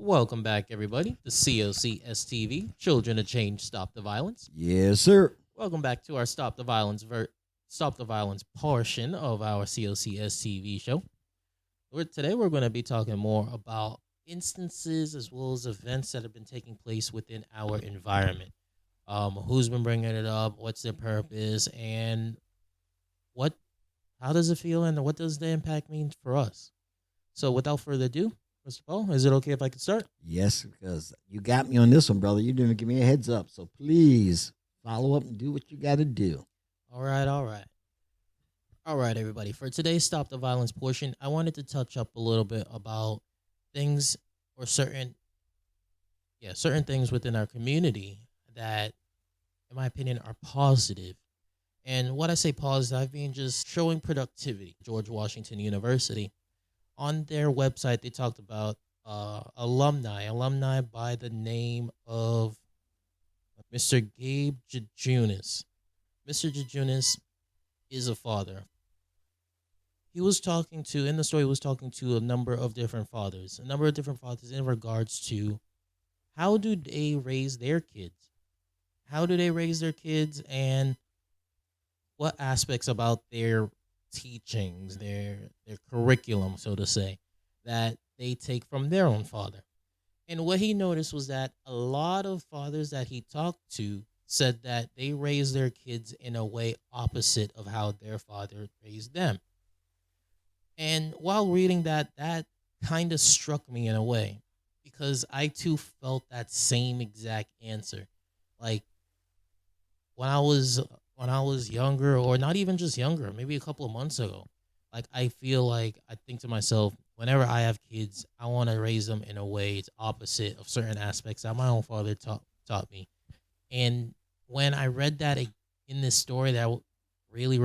Welcome back, everybody. The COC STV, Children of Change, Stop the Violence. Yes, sir. Welcome back to our Stop the Violence portion of our COC STV show. Today, we're going to be talking more about instances as well as events that have been taking place within our environment. Who's been bringing it up? What's their purpose? And what? How does it feel? And what does the impact mean for us? So, without further ado, Mr. Paul, is it okay if I could start? Yes, because you got me on this one, brother. You didn't give me a heads up. So please follow up and do what you got to do. All right. All right, everybody. For today's Stop the Violence portion, I wanted to touch up a little bit about things or certain things within our community that, in my opinion, are positive. And what I say positive, I've been just showing productivity. George Washington University. On their website, they talked about alumni by the name of Mr. Gabe Jejunas. Mr. Jejunas is a father. In the story, he was talking to a number of different fathers in regards to how do they raise their kids? How do they raise their kids, and what aspects about their teachings, their curriculum, so to say, that they take from their own father. And what he noticed was that a lot of fathers that he talked to said that they raised their kids in a way opposite of how their father raised them. And while reading that kind of struck me in a way, because I too felt that same exact answer. Like when I was younger, or not even just younger, maybe a couple of months ago, like I think to myself, whenever I have kids, I want to raise them in a way it's opposite of certain aspects that my own father taught me. And when I read that in this story, that really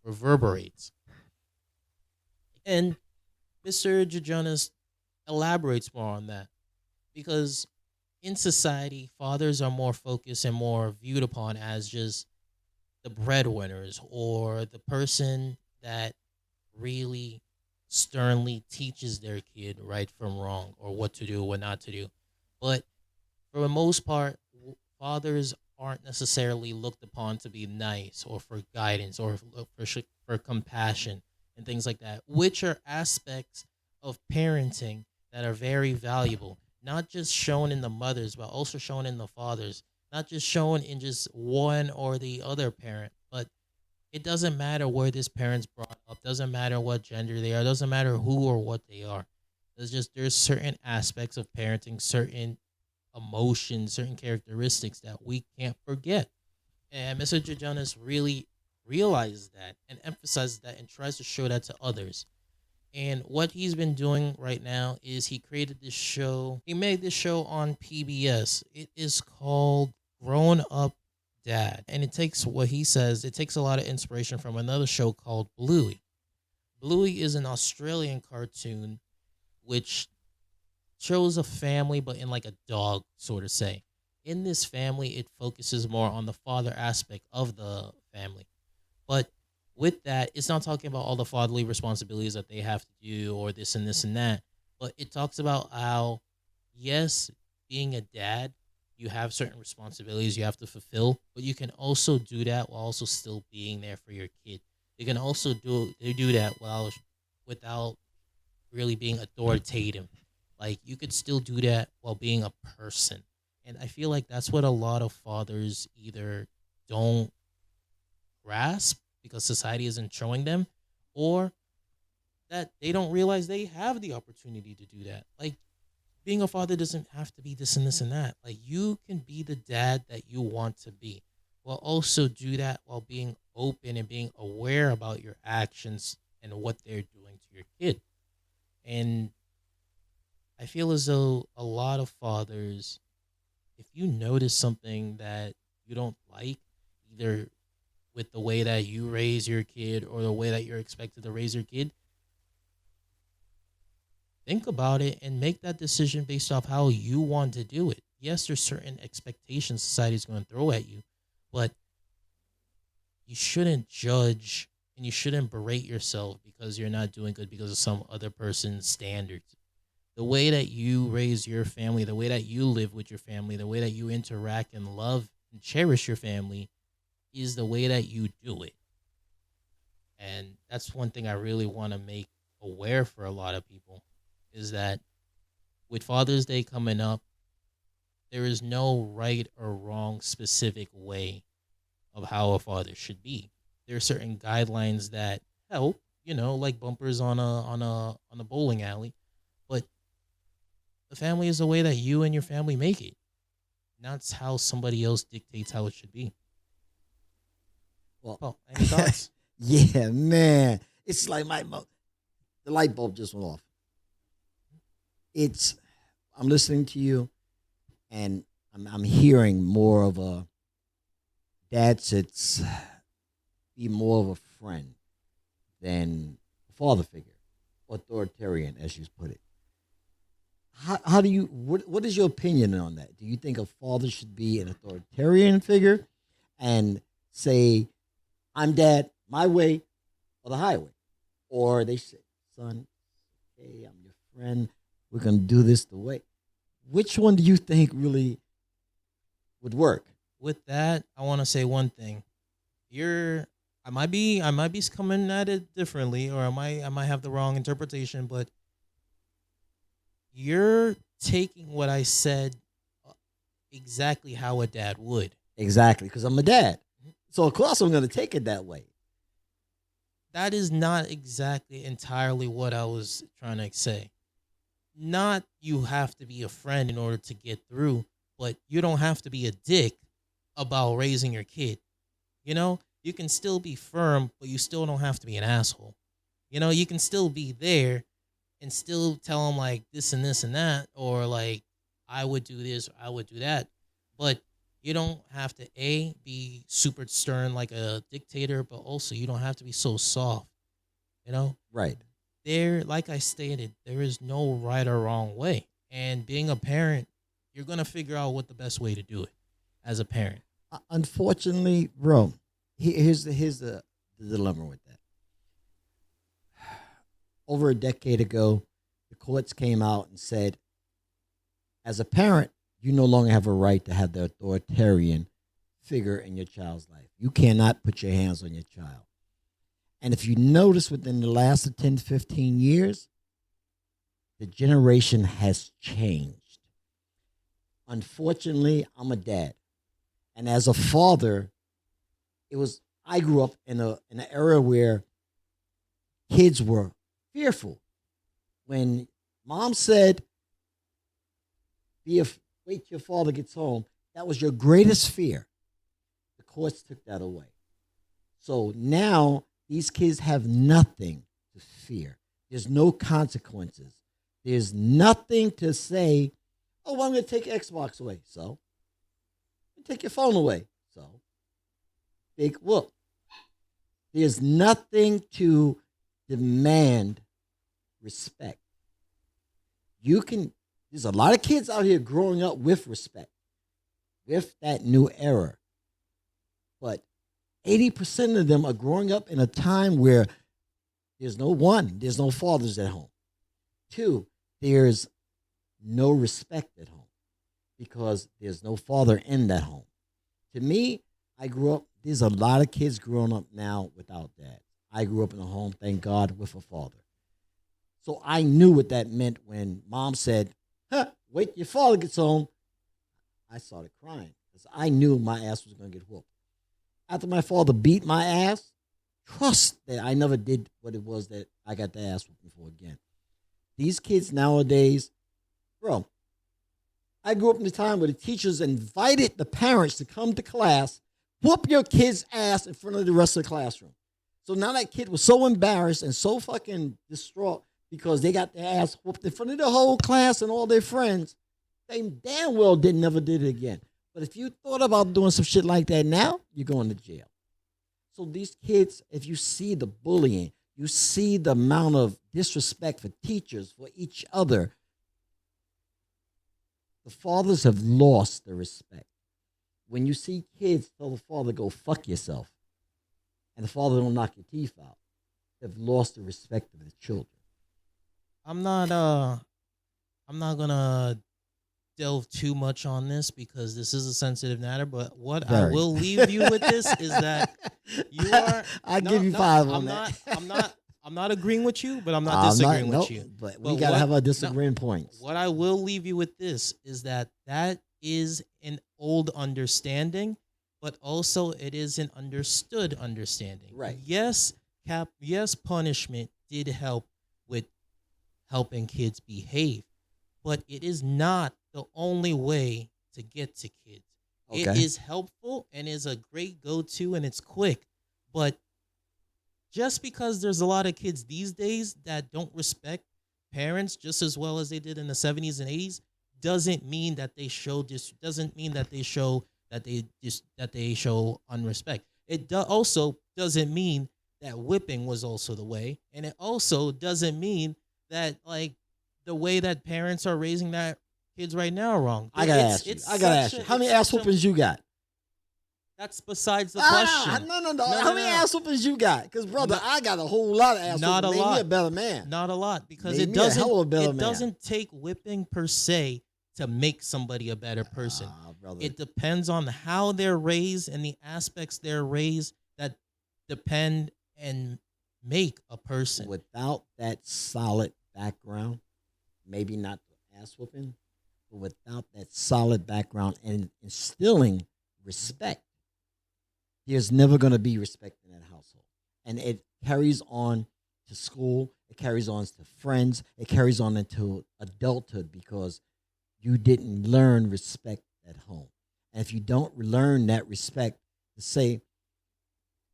reverberates. And Mr. Jejunas elaborates more on that, because in society, fathers are more focused and more viewed upon as just the breadwinners, or the person that really sternly teaches their kid right from wrong, or what to do, what not to do. But for the most part, fathers aren't necessarily looked upon to be nice, or for guidance, or for compassion and things like that, which are aspects of parenting that are very valuable. Not just shown in the mothers, but also shown in the fathers. Not just shown in just one or the other parent, but it doesn't matter where this parent's brought up. Doesn't matter what gender they are. Doesn't matter who or what they are. There's certain aspects of parenting, certain emotions, certain characteristics that we can't forget. And Mr. Jejunas really realizes that and emphasizes that and tries to show that to others. And what he's been doing right now is he created this show. He made this show on PBS. It is called Grown Up Dad. And it takes a lot of inspiration from another show called Bluey. Bluey is an Australian cartoon which shows a family, but in like a dog sort of say. In this family, it focuses more on the father aspect of the family. But with that, it's not talking about all the fatherly responsibilities that they have to do, or this and this and that. But it talks about how, yes, being a dad, you have certain responsibilities you have to fulfill, but you can also do that while also still being there for your kid. You can also do that without really being authoritative. Like, you could still do that while being a person. And I feel like that's what a lot of fathers either don't grasp because society isn't showing them, or that they don't realize they have the opportunity to do that. Like, being a father doesn't have to be this and this and that. Like, you can be the dad that you want to be, while also do that while being open and being aware about your actions and what they're doing to your kid. And I feel as though a lot of fathers, if you notice something that you don't like, either with the way that you raise your kid or the way that you're expected to raise your kid, think about it and make that decision based off how you want to do it. Yes, there's certain expectations society's going to throw at you, but you shouldn't judge and you shouldn't berate yourself because you're not doing good because of some other person's standards. The way that you raise your family, the way that you live with your family, the way that you interact and love and cherish your family is the way that you do it. And that's one thing I really want to make aware for a lot of people is that with Father's Day coming up, there is no right or wrong specific way of how a father should be. There are certain guidelines that help, like bumpers on a bowling alley, but the family is the way that you and your family make it. Not how somebody else dictates how it should be. Well, Oh, any thoughts? yeah, man. It's like the light bulb just went off. I'm listening to you, and I'm hearing more of a dad should be more of a friend than a father figure, authoritarian, as you put it. How do you, what is your opinion on that? Do you think a father should be an authoritarian figure and say, I'm dad, my way or the highway? Or they say, son, hey, I'm your friend, we're going to do this the way. Which one do you think really would work? With that, I want to say one thing. I might be coming at it differently, or I might have the wrong interpretation, but you're taking what I said exactly how a dad would. Exactly, because I'm a dad. So of course I'm going to take it that way. That is not exactly entirely what I was trying to say. Not you have to be a friend in order to get through, but you don't have to be a dick about raising your kid. You can still be firm, but you still don't have to be an asshole. You can still be there and still tell them like this and this and that, or like I would do this, or I would do that. But you don't have to be super stern like a dictator, but also you don't have to be so soft. Right. Like I stated, there is no right or wrong way. And being a parent, you're gonna figure out what the best way to do it as a parent. Unfortunately, bro, here's the dilemma with that. Over a decade ago, the courts came out and said, as a parent, you no longer have a right to have the authoritarian figure in your child's life. You cannot put your hands on your child. And if you notice within the last 10, 15 years, the generation has changed. Unfortunately, I'm a dad. And as a father, I grew up in an era where kids were fearful. When mom said, wait till your father gets home, that was your greatest fear. The courts took that away. So now these kids have nothing to fear. There's no consequences. There's nothing to say, oh, well, I'm going to take Xbox away. So? Take your phone away. So? Big whoop. There's nothing to demand respect. There's a lot of kids out here growing up with respect, with that new era. But 80% of them are growing up in a time where there's no fathers at home. 2, there's no respect at home because there's no father in that home. To me, there's a lot of kids growing up now without dad. I grew up in a home, thank God, with a father. So I knew what that meant when mom said, wait till your father gets home. I started crying because I knew my ass was going to get whooped. After my father beat my ass, trust that I never did what it was that I got the ass whooping for again. These kids nowadays, bro, I grew up in a time where the teachers invited the parents to come to class, whoop your kid's ass in front of the rest of the classroom. So now that kid was so embarrassed and so fucking distraught because they got their ass whooped in front of the whole class and all their friends. They damn well never did it again. But if you thought about doing some shit like that now, you're going to jail. So these kids, if you see the bullying, you see the amount of disrespect for teachers, for each other, the fathers have lost the respect. When you see kids tell the father, go fuck yourself, and the father don't knock your teeth out, they've lost the respect of the children. I'm not I'm not gonna delve too much on this because this is a sensitive matter. But what I will leave you with this is that you are. I'll give you 5 on that. I'm not agreeing with you, but I'm not disagreeing with you. But we gotta have our disagreeing points. What I will leave you with this is that is an old understanding, but also it is an understood understanding. Right. Yes, punishment did help with helping kids behave, but it is not the only way to get to kids. Okay. It is helpful and is a great go-to and it's quick, but just because there's a lot of kids these days that don't respect parents just as well as they did in the 70s and 80s doesn't mean that they show unrespect. It also doesn't mean that whipping was also the way, and it also doesn't mean that like the way that parents are raising that kids right now are wrong. I gotta ask you. How many ass whoopings you got? That's besides the question. No. How many ass whoopings you got? Because brother, I got a whole lot of ass whoopings. Not a lot. Made me a better man. Not a lot because Made it doesn't take whipping per se to make somebody a better person. It depends on how they're raised and the aspects they're raised that depend and make a person. Without that solid background, maybe not the ass whooping, but without that solid background and instilling respect, there's never going to be respect in that household. And it carries on to school. It carries on to friends. It carries on into adulthood because you didn't learn respect at home. And if you don't learn that respect, to say,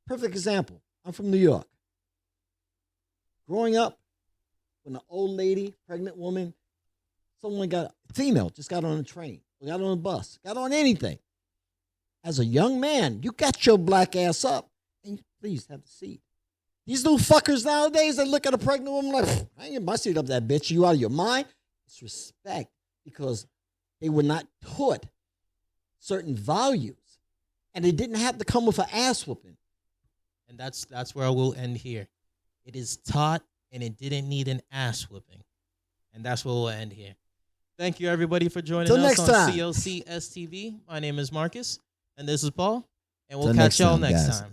perfect example, I'm from New York. Growing up, when an old lady, pregnant woman, female just got on a train, got on a bus, got on anything. As a young man, you got your black ass up and you please have the seat. These little fuckers nowadays, they look at a pregnant woman like, I ain't get my seat up that bitch. You out of your mind? It's respect because they were not taught certain values and they didn't have to come with an ass whooping. And that's where I will end here. It is taught and it didn't need an ass whooping. And that's where we'll end here. Thank you, everybody, for joining us on COC STV. My name is Marcus, and this is Paul, and we'll catch y'all next time.